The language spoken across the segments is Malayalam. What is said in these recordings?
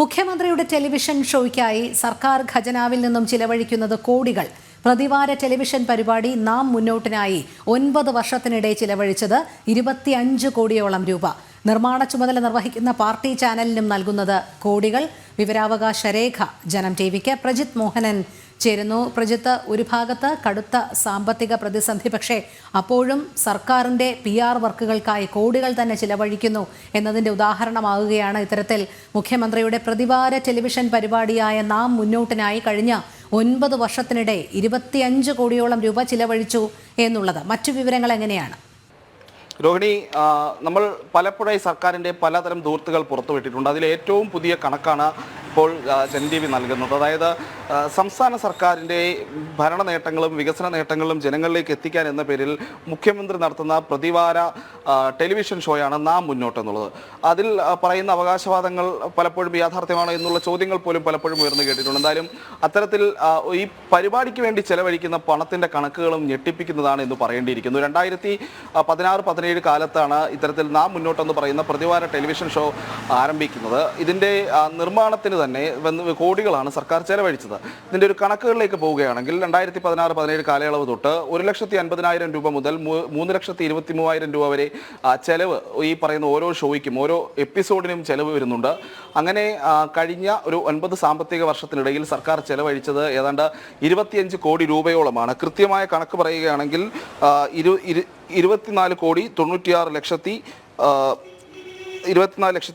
മുഖ്യമന്ത്രിയുടെ ടെലിവിഷൻ ഷോയ്ക്കായി സർക്കാർ ഖജനാവിൽ നിന്നും ചിലവഴിക്കുന്നത് കോടികൾ. പ്രതിവാര ടെലിവിഷൻ പരിപാടി നാം മുന്നോട്ടിനായി 9 വർഷത്തിനിടെ ചിലവഴിച്ചത് 25 കോടിയോളം രൂപ. നിർമ്മാണ ചുമതല നിർവഹിക്കുന്ന പാർട്ടി ചാനലിനും നൽകുന്നത് കോടികൾ. വിവരാവകാശ രേഖ ജനം ടിവിക്ക് പ്രജിത് മോഹനൻ ചേരുന്നു. പ്രജിത്ത്, ഒരു ഭാഗത്ത് കടുത്ത സാമ്പത്തിക പ്രതിസന്ധി, പക്ഷേ അപ്പോഴും സർക്കാരിൻ്റെ PR വർക്കുകൾക്കായി കോടികൾ തന്നെ ചിലവഴിക്കുന്നു എന്നതിൻ്റെ ഉദാഹരണമാകുകയാണ് ഇത്തരത്തിൽ മുഖ്യമന്ത്രിയുടെ പ്രതിവാര ടെലിവിഷൻ പരിപാടിയായ നാം മുന്നോട്ടിനായി കഴിഞ്ഞ 9 വർഷത്തിനിടെ 25 കോടിയോളം രൂപ ചിലവഴിച്ചു എന്നുള്ളത്. മറ്റു വിവരങ്ങൾ എങ്ങനെയാണ്? രോഹിണി, നമ്മൾ പലപ്പോഴായി സർക്കാരിൻ്റെ പലതരം ദൂർത്തുകൾ പുറത്തുവിട്ടിട്ടുണ്ട്. അതിൽ ഏറ്റവും പുതിയ കണക്കാണ് ഇപ്പോൾ ജനം TV നൽകുന്നത്. അതായത് സംസ്ഥാന സർക്കാരിൻ്റെ ഭരണ നേട്ടങ്ങളും വികസന നേട്ടങ്ങളും ജനങ്ങളിലേക്ക് എത്തിക്കാൻ എന്ന പേരിൽ മുഖ്യമന്ത്രി നടത്തുന്ന പ്രതിവാര ടെലിവിഷൻ ഷോയാണ് നാം മുന്നോട്ട് എന്നുള്ളത്. അതിൽ പറയുന്ന അവകാശവാദങ്ങൾ പലപ്പോഴും യാഥാർത്ഥ്യമാണോ എന്നുള്ള ചോദ്യങ്ങൾ പോലും പലപ്പോഴും ഉയർന്നു കേട്ടിട്ടുണ്ട്. എന്തായാലും അത്തരത്തിൽ ഈ പരിപാടിക്ക് വേണ്ടി ചെലവഴിക്കുന്ന പണത്തിൻ്റെ കണക്കുകളും ഞെട്ടിപ്പിക്കുന്നതാണ് എന്ന് പറയേണ്ടിയിരിക്കുന്നു. 2016-17 കാലത്താണ് ഇത്തരത്തിൽ നാം മുന്നോട്ടെന്ന് പറയുന്ന പ്രതിവാര ടെലിവിഷൻ ഷോ ആരംഭിക്കുന്നത്. ഇതിൻ്റെ നിർമ്മാണത്തിന് തന്നെ കോടികളാണ് സർക്കാർ ചെലവഴിച്ചത്. ഇതിൻ്റെ ഒരു കണക്കുകളിലേക്ക് പോവുകയാണെങ്കിൽ 2016-17 കാലയളവ് തൊട്ട് 1,50,000 രൂപ മുതൽ 3,23,000 രൂപ വരെ ചെലവ് ഈ പറയുന്ന ഓരോ ഷോയ്ക്കും ഓരോ എപ്പിസോഡിനും ചെലവ് വരുന്നുണ്ട്. അങ്ങനെ കഴിഞ്ഞ ഒരു 9 സാമ്പത്തിക വർഷത്തിനിടയിൽ സർക്കാർ ചെലവഴിച്ചത് ഏതാണ്ട് 25 കോടി രൂപയോളമാണ്. കൃത്യമായ കണക്ക് പറയുകയാണെങ്കിൽ 24 കോടി 96 ലക്ഷത്തി 26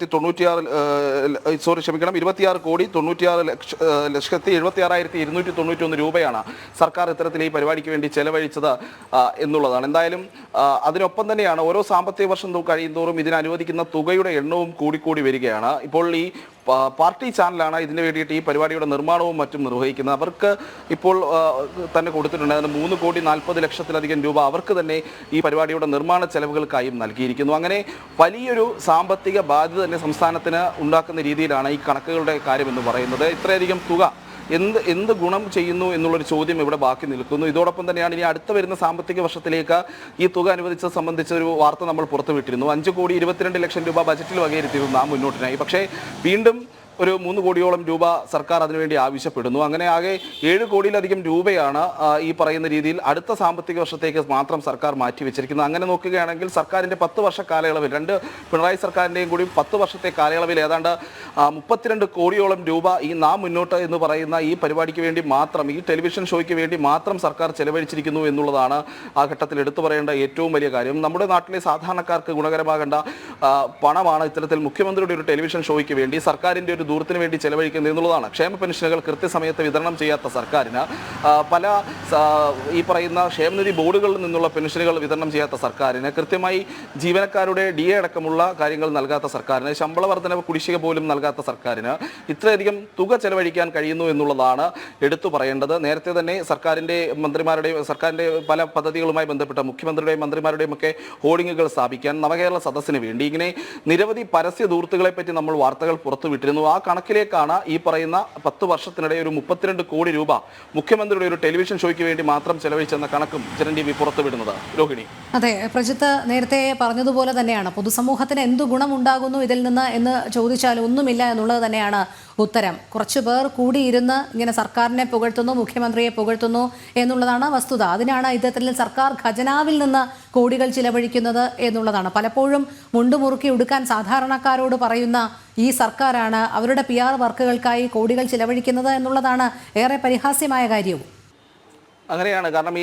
കോടി 96 ലക്ഷത്തി 76,291 രൂപയാണ് സർക്കാർ ഇത്തരത്തിൽ ഈ പരിപാടിക്ക് വേണ്ടി ചെലവഴിച്ചത് എന്നുള്ളതാണ്. എന്തായാലും അതിനൊപ്പം തന്നെയാണ് ഓരോ സാമ്പത്തിക വർഷം കഴിയുന്തോറും ഇതിന് അനുവദിക്കുന്ന തുകയുടെ എണ്ണവും കൂടിക്കൂടി വരികയാണ്. ഇപ്പോൾ ഈ പാർട്ടി ചാനലാണ് ഇതിന് വേണ്ടിയിട്ട് ഈ പരിപാടിയുടെ നിർമ്മാണവും മറ്റും നിർവഹിക്കുന്നത്. അവർക്ക് ഇപ്പോൾ തന്നെ കൊടുത്തിട്ടുണ്ട് 3 കോടി 40 ലക്ഷത്തിലധികം രൂപ അവർക്ക് തന്നെ ഈ പരിപാടിയുടെ നിർമ്മാണ ചെലവുകൾക്കായും നൽകിയിരിക്കുന്നു. അങ്ങനെ വലിയൊരു സാമ്പത്തിക ബാധ്യത തന്നെ സംസ്ഥാനത്തിന് ഉണ്ടാക്കുന്ന രീതിയിലാണ് ഈ കണക്കുകളുടെ കാര്യമെന്ന് പറയുന്നത്. ഇത്രയധികം തുക എന്ത് ഗുണം ചെയ്യുന്നു എന്നുള്ളൊരു ചോദ്യം ഇവിടെ ബാക്കി നിൽക്കുന്നു. ഇതോടൊപ്പം തന്നെയാണ് ഇനി അടുത്ത വരുന്ന സാമ്പത്തിക വർഷത്തിലേക്ക് ഈ തുക അനുവദിച്ചത് സംബന്ധിച്ച ഒരു വാർത്ത നമ്മൾ പുറത്തുവിട്ടിരുന്നു. 5 കോടി 22 ലക്ഷം രൂപ ബജറ്റിൽ വകയിരുത്തിയിരുന്നു നാം മുന്നോട്ടിനായി. പക്ഷേ വീണ്ടും ഒരു 3 കോടിയോളം രൂപ സർക്കാർ അതിനുവേണ്ടി ആവശ്യപ്പെടുന്നു. അങ്ങനെ ആകെ 7 കോടിയിലധികം രൂപയാണ് ഈ പറയുന്ന രീതിയിൽ അടുത്ത സാമ്പത്തിക വർഷത്തേക്ക് മാത്രം സർക്കാർ മാറ്റിവെച്ചിരിക്കുന്നത്. അങ്ങനെ നോക്കുകയാണെങ്കിൽ സർക്കാരിൻ്റെ 10 വർഷ കാലയളവിൽ പിണറായി സർക്കാരിൻ്റെയും കൂടി 10 വർഷത്തെ കാലയളവിൽ ഏതാണ്ട് 32 കോടിയോളം രൂപ ഈ നാം മുന്നോട്ട് എന്ന് പറയുന്ന ഈ പരിപാടിക്ക് വേണ്ടി മാത്രം, ഈ ടെലിവിഷൻ ഷോയ്ക്ക് വേണ്ടി മാത്രം സർക്കാർ ചെലവഴിച്ചിരിക്കുന്നു എന്നുള്ളതാണ് ആ ഘട്ടത്തിൽ എടുത്തു പറയേണ്ട ഏറ്റവും വലിയ കാര്യം. നമ്മുടെ നാട്ടിലെ സാധാരണക്കാർക്ക് ഗുണകരമാകേണ്ട പണമാണ് ഇത്തരത്തിൽ മുഖ്യമന്ത്രിയുടെ ഒരു ടെലിവിഷൻ ഷോയ്ക്ക് വേണ്ടി സർക്കാരിൻ്റെ ഒരു ദൂരത്തിന് വേണ്ടി ചെലവഴിക്കുന്നത് എന്നുള്ളതാണ്. ക്ഷേമ പെൻഷനുകൾ കൃത്യസമയത്ത് വിതരണം ചെയ്യാത്ത സർക്കാരിന്, പല ഈ പറയുന്ന ക്ഷേമനിധി ബോർഡുകളിൽ നിന്നുള്ള പെൻഷനുകൾ വിതരണം ചെയ്യാത്ത സർക്കാരിന്, കൃത്യമായി ജീവനക്കാരുടെ DA അടക്കമുള്ള കാര്യങ്ങൾ നൽകാത്ത സർക്കാരിന്, ശമ്പള വർധന കുടിശ്ശിക പോലും നൽകാത്ത സർക്കാരിന് ഇത്രയധികം തുക ചെലവഴിക്കാൻ കഴിയുന്നു എന്നുള്ളതാണ് എടുത്തു പറയേണ്ടത്. നേരത്തെ തന്നെ സർക്കാരിൻ്റെ പല പദ്ധതികളുമായി ബന്ധപ്പെട്ട മുഖ്യമന്ത്രിയുടെയും മന്ത്രിമാരുടെയും ഒക്കെ ഹോർഡിങ്ങുകൾ സ്ഥാപിക്കാൻ, നവകേരള സദസ്സിന് വേണ്ടി ഇങ്ങനെ നിരവധി പരസ്യ ദൂർത്തുകളെ പറ്റി നമ്മൾ വാർത്തകൾ പുറത്തുവിട്ടിരുന്നു. ആ കണക്കിലേക്കാണ് ഈ പറയുന്ന 10 വർഷത്തിനിടെ ഒരു 32 കോടി രൂപ മുഖ്യമന്ത്രിയുടെ ഒരു ടെലിവിഷൻ ഷോയ്ക്ക് വേണ്ടി മാത്രം ചെലവഴിച്ചെന്ന കണക്കും ജനം TV പുറത്തുവിടുന്നത്. രോഹിണി, അതെ, പ്രജിത്ത് നേരത്തെ പറഞ്ഞതുപോലെ തന്നെയാണ് പൊതുസമൂഹത്തിന് എന്തു ഗുണമുണ്ടാകുന്നു ഇതിൽ നിന്ന് എന്ന് ചോദിച്ചാൽ ഒന്നുമില്ല എന്നുള്ളത് തന്നെയാണ് ഉത്തരം. കുറച്ചു പേർ കൂടിയിരുന്ന് ഇങ്ങനെ സർക്കാരിനെ പുകഴ്ത്തുന്നു, മുഖ്യമന്ത്രിയെ പുകഴ്ത്തുന്നു എന്നുള്ളതാണ് വസ്തുത. അതിനാണ് ഇത്തരത്തിൽ സർക്കാർ ഖജനാവിൽ നിന്ന് കോടികൾ ചിലവഴിക്കുന്നത് എന്നുള്ളതാണ്. പലപ്പോഴും മുണ്ടുമുറുക്കി ഉടുക്കാൻ സാധാരണക്കാരോട് പറയുന്ന ഈ സർക്കാരാണ് അവരുടെ PR വർക്കുകൾക്കായി കോടികൾ ചിലവഴിക്കുന്നത് എന്നുള്ളതാണ് ഏറെ പരിഹാസ്യമായ കാര്യവും. അങ്ങനെയാണ്. കാരണം ഈ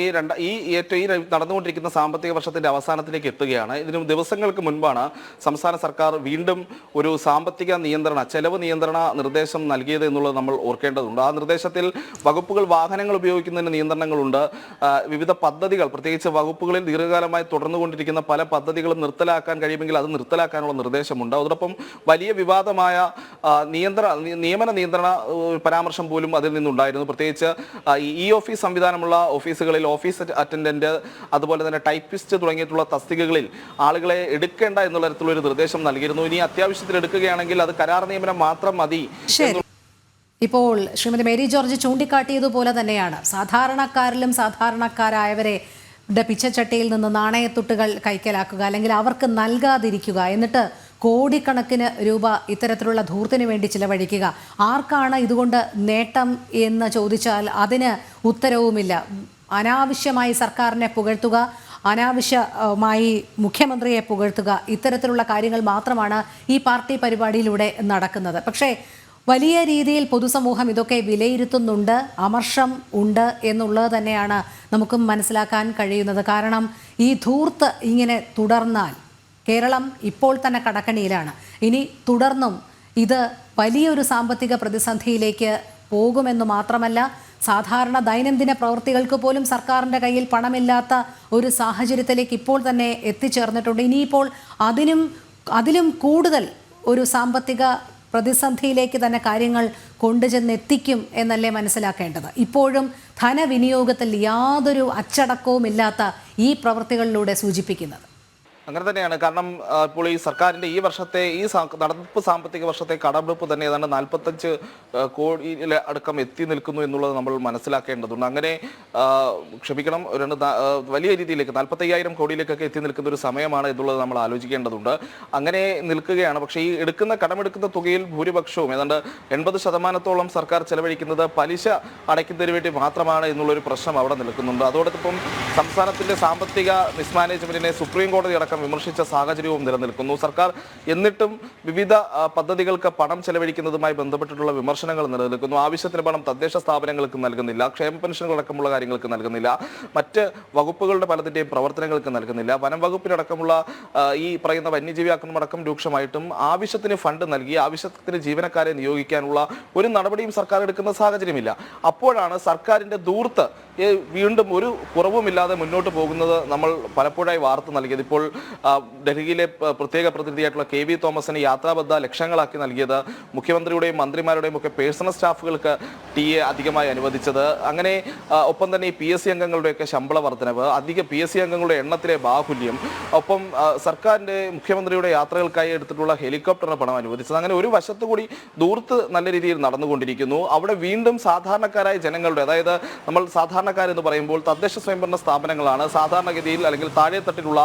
നടന്നുകൊണ്ടിരിക്കുന്ന സാമ്പത്തിക വർഷത്തിൻ്റെ അവസാനത്തിലേക്ക് എത്തുകയാണ്. ഇതിന് ദിവസങ്ങൾക്ക് മുൻപാണ് സംസ്ഥാന സർക്കാർ വീണ്ടും ഒരു സാമ്പത്തിക ചെലവ് നിയന്ത്രണ നിർദ്ദേശം നൽകിയത് എന്നുള്ളത് നമ്മൾ ഓർക്കേണ്ടതുണ്ട്. ആ നിർദ്ദേശത്തിൽ വാഹനങ്ങൾ ഉപയോഗിക്കുന്നതിന് നിയന്ത്രണങ്ങളുണ്ട്. വിവിധ പദ്ധതികൾ, പ്രത്യേകിച്ച് വകുപ്പുകളിൽ ദീർഘകാലമായി തുടർന്നുകൊണ്ടിരിക്കുന്ന പല പദ്ധതികളും നിർത്തലാക്കാൻ കഴിയുമെങ്കിൽ അത് നിർത്തലാക്കാനുള്ള നിർദ്ദേശമുണ്ട്. അതോടൊപ്പം വലിയ വിവാദമായ നിയമന നിയന്ത്രണ പരാമർശം പോലും അതിൽ നിന്നുണ്ടായിരുന്നു. പ്രത്യേകിച്ച് ഈ ഓഫീസ് സംവിധാനമുള്ള ഓഫീസുകളിൽ ഓഫീസ് അറ്റൻഡന്റ്, അതുപോലെ തന്നെ ടൈപ്പിസ്റ്റ് തുടങ്ങിയിട്ടുള്ള തസ്തികകളിൽ ആളുകളെ എടുക്കേണ്ട എന്നുള്ള തരത്തിലുള്ള ഒരു നിർദ്ദേശം നൽകിയിരുന്നു. ഇനി അത്യാവശ്യത്തിൽ എടുക്കുകയാണെങ്കിൽ അത് കരാർ നിയമനം മാത്രം മതി. ഇപ്പോൾ ശ്രീമതി മേരി ജോർജ് ചൂണ്ടിക്കാട്ടിയതുപോലെ തന്നെയാണ് സാധാരണക്കാരിലും സാധാരണക്കാരായവരെ പിച്ചച്ചട്ടിയിൽ നിന്ന് നാണയത്തുട്ടുകൾ കൈക്കലാക്കുക, അല്ലെങ്കിൽ അവർക്ക് നൽകാതിരിക്കുക, എന്നിട്ട് കോടിക്കണക്കിന് രൂപ ഇത്തരത്തിലുള്ള ധൂർത്തിന് വേണ്ടി ചിലവഴിക്കുക? ആർക്കാണ് ഇതുകൊണ്ട് നേട്ടം എന്ന് ചോദിച്ചാൽ അതിന് ഉത്തരവുമില്ല. അനാവശ്യമായി സർക്കാരിനെ പുകഴ്ത്തുക, അനാവശ്യമായി മുഖ്യമന്ത്രിയെ പുകഴ്ത്തുക, ഇത്തരത്തിലുള്ള കാര്യങ്ങൾ മാത്രമാണ് ഈ പാർട്ടി പരിപാടിയിലൂടെ നടക്കുന്നത്. പക്ഷേ വലിയ രീതിയിൽ പൊതുസമൂഹം ഇതൊക്കെ വിലയിരുത്തുന്നുണ്ട്, അമർഷം ഉണ്ട് എന്നുള്ളത് തന്നെയാണ് നമുക്കും മനസ്സിലാക്കാൻ കഴിയുന്നത്. കാരണം ഈ ധൂർത്ത് ഇങ്ങനെ തുടർന്നാൽ കേരളം ഇപ്പോൾ തന്നെ കടക്കണിയിലാണ്. ഇനി തുടർന്നും ഇത് വലിയൊരു സാമ്പത്തിക പ്രതിസന്ധിയിലേക്ക് പോകുമെന്ന് മാത്രമല്ല, സാധാരണ ദൈനംദിന പ്രവൃത്തികൾക്ക് പോലും സർക്കാരിൻ്റെ കയ്യിൽ പണമില്ലാത്ത ഒരു സാഹചര്യത്തിലേക്ക് ഇപ്പോൾ തന്നെ എത്തിച്ചേർന്നിട്ടുണ്ട്. ഇനിയിപ്പോൾ അതിലും കൂടുതൽ ഒരു സാമ്പത്തിക പ്രതിസന്ധിയിലേക്ക് തന്നെ കാര്യങ്ങൾ കൊണ്ടുചെന്നെത്തിക്കും എന്നല്ലേ മനസ്സിലാക്കേണ്ടത്. ഇപ്പോഴും ധനവിനിയോഗത്തിൽ യാതൊരു അച്ചടക്കവുമില്ലാത്ത ഈ പ്രവൃത്തികളിലൂടെ സൂചിപ്പിക്കുന്നത്. അങ്ങനെ തന്നെയാണ്. കാരണം ഇപ്പോൾ ഈ സർക്കാരിൻ്റെ ഈ വർഷത്തെ നടപ്പ് സാമ്പത്തിക വർഷത്തെ കടമെടുപ്പ് തന്നെ ഏതാണ്ട് 45 കോടിയിൽ അടക്കം എത്തി നിൽക്കുന്നു എന്നുള്ളത് നമ്മൾ മനസ്സിലാക്കേണ്ടതുണ്ട്. അങ്ങനെ ക്ഷമിക്കണം, വലിയ രീതിയിലേക്ക് 45,000 കോടിയിലേക്കൊക്കെ എത്തി നിൽക്കുന്ന ഒരു സമയമാണ് എന്നുള്ളത് നമ്മൾ ആലോചിക്കേണ്ടതുണ്ട്. അങ്ങനെ നിൽക്കുകയാണ്. പക്ഷേ ഈ കടമെടുക്കുന്ന തുകയിൽ ഭൂരിപക്ഷവും ഏതാണ്ട് 80% സർക്കാർ ചെലവഴിക്കുന്നത് പലിശ അടയ്ക്കുന്നതിന് വേണ്ടി മാത്രമാണ് എന്നുള്ളൊരു പ്രശ്നം അവിടെ നിൽക്കുന്നുണ്ട്. അതോടൊപ്പം സംസ്ഥാനത്തിൻ്റെ സാമ്പത്തിക മിസ്മാനേജ്മെന്റിനെ സുപ്രീം കോടതി അടക്കം വിമർശിച്ച സാഹചര്യവും നിലനിൽക്കുന്നു. സർക്കാർ എന്നിട്ടും വിവിധ പദ്ധതികൾക്ക് പണം ചെലവഴിക്കുന്നതുമായി ബന്ധപ്പെട്ടിട്ടുള്ള വിമർശനങ്ങൾ നിലനിൽക്കുന്നു. ആവശ്യത്തിന് പണം തദ്ദേശ സ്ഥാപനങ്ങൾക്ക് നൽകുന്നില്ല, ക്ഷേമ പെൻഷനുകൾ അടക്കമുള്ള കാര്യങ്ങൾക്ക് നൽകുന്നില്ല, മറ്റ് വകുപ്പുകളുടെ പലതിൻ്റെയും പ്രവർത്തനങ്ങൾക്ക് നൽകുന്നില്ല. വനം വകുപ്പിനടക്കമുള്ള ഈ പറയുന്ന വന്യജീവി ആക്രമണം അടക്കം രൂക്ഷമായിട്ടും ആവശ്യത്തിന് ഫണ്ട് നൽകി ആവശ്യത്തിന് ജീവനക്കാരെ നിയോഗിക്കാനുള്ള ഒരു നടപടിയും സർക്കാർ എടുക്കുന്ന സാഹചര്യമില്ല. അപ്പോഴാണ് സർക്കാരിൻ്റെ ധൂർത്ത് വീണ്ടും ഒരു കുറവുമില്ലാതെ മുന്നോട്ട് പോകുന്നത് നമ്മൾ പലപ്പോഴായി വാർത്ത നൽകിയത്. ഇപ്പോൾ ഡൽഹിയിലെ പ്രത്യേക പ്രതിനിധിയായിട്ടുള്ള KV തോമസിന് യാത്രാബദ്ധ ലക്ഷങ്ങളാക്കി നൽകിയത്, മുഖ്യമന്ത്രിയുടെയും മന്ത്രിമാരുടെയും ഒക്കെ പേഴ്സണൽ സ്റ്റാഫുകൾക്ക് TA അധികമായി അനുവദിച്ചത്, അങ്ങനെ ഒപ്പം തന്നെ ഈ PSC അംഗങ്ങളുടെയൊക്കെ ശമ്പള വർധനവ്, അധിക PSC അംഗങ്ങളുടെ എണ്ണത്തിലെ ബാഹുല്യം, ഒപ്പം സർക്കാരിൻ്റെ മുഖ്യമന്ത്രിയുടെ യാത്രകൾക്കായി എടുത്തിട്ടുള്ള ഹെലികോപ്റ്ററിന് പണം അനുവദിച്ചത്, അങ്ങനെ ഒരു വശത്തുകൂടി ധൂർത്ത് നല്ല രീതിയിൽ നടന്നുകൊണ്ടിരിക്കുന്നു. അവിടെ വീണ്ടും സാധാരണക്കാരായ ജനങ്ങളുടെ, അതായത് നമ്മൾ സാധാരണക്കാരെന്ന് പറയുമ്പോൾ തദ്ദേശ സ്വയംഭരണ സ്ഥാപനങ്ങളാണ് സാധാരണഗതിയിൽ അല്ലെങ്കിൽ താഴെത്തട്ടിലുള്ള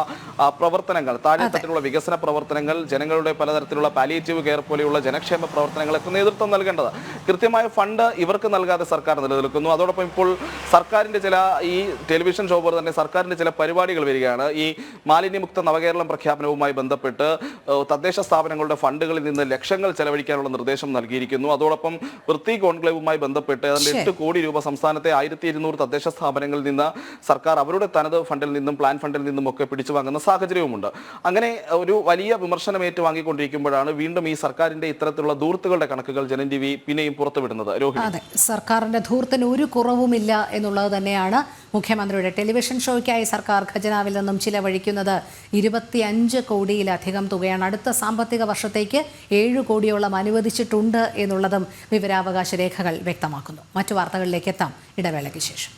പ്രവർത്തനങ്ങൾ, താഴെത്തട്ടിലുള്ള വികസന പ്രവർത്തനങ്ങൾ, ജനങ്ങളുടെ പലതരത്തിലുള്ള പാലിയേറ്റീവ് കെയർ പോലെയുള്ള ജനക്ഷേമ പ്രവർത്തനങ്ങൾക്ക് നേതൃത്വം നൽകേണ്ടത്. കൃത്യമായ ഫണ്ട് ഇവർക്ക് നൽകാതെ സർക്കാർ നിലനിൽക്കുന്നു. അതോടൊപ്പം ഇപ്പോൾ സർക്കാരിൻ്റെ ഈ ടെലിവിഷൻ ഷോ പോലെ തന്നെ സർക്കാരിൻ്റെ ചില പരിപാടികൾ വരികയാണ്. ഈ മാലിന്യമുക്ത നവകേരളം പ്രഖ്യാപനവുമായി ബന്ധപ്പെട്ട് തദ്ദേശ സ്ഥാപനങ്ങളുടെ ഫണ്ടുകളിൽ നിന്ന് ലക്ഷങ്ങൾ ചെലവഴിക്കാനുള്ള നിർദ്ദേശം നൽകിയിരിക്കുന്നു. അതോടൊപ്പം വൃത്തി കോൺക്ലേവുമായി ബന്ധപ്പെട്ട് ഏതാണ്ട് 8 കോടി രൂപ സംസ്ഥാനത്തെ 1200 തദ്ദേശ സ്ഥാപനങ്ങളിൽ നിന്ന് സർക്കാർ അവരുടെ തനത് ഫണ്ടിൽ നിന്നും പ്ലാൻ ഫണ്ടിൽ നിന്നും ഒക്കെ പിടിച്ചു വാങ്ങുന്ന സാഹചര്യവുമുണ്ട്. അങ്ങനെ ഒരു വലിയ വിമർശനം ഏറ്റുവാങ്ങിക്കൊണ്ടിരിക്കുമ്പോഴാണ് വീണ്ടും ഈ സർക്കാരിന്റെ ഇത്തരത്തിലുള്ള ധൂർത്തുകളുടെ കണക്കുകൾ ജനം TV പിന്നെയും പുറത്തുവിടുന്നത്. അതെ, സർക്കാരിന്റെ ധൂർത്തിന് ഒരു കുറവുമില്ല എന്നുള്ളത് തന്നെയാണ്. മുഖ്യമന്ത്രിയുടെ ടെലിവിഷൻ ഷോയ്ക്കായി സർക്കാർ ഖജനാവിൽ നിന്നും ചിലവഴിക്കുന്നത് 25 കോടിയിലധികം തുകയാണ്. അടുത്ത സാമ്പത്തിക വർഷത്തേക്ക് 7 കോടിയോളം അനുവദിച്ചിട്ടുണ്ട് എന്നുള്ളതും വിവരാവകാശ രേഖകൾ വ്യക്തമാക്കുന്നു. മറ്റു വാർത്തകളിലേക്ക് എത്താം ഇടവേളയ്ക്ക് ശേഷം.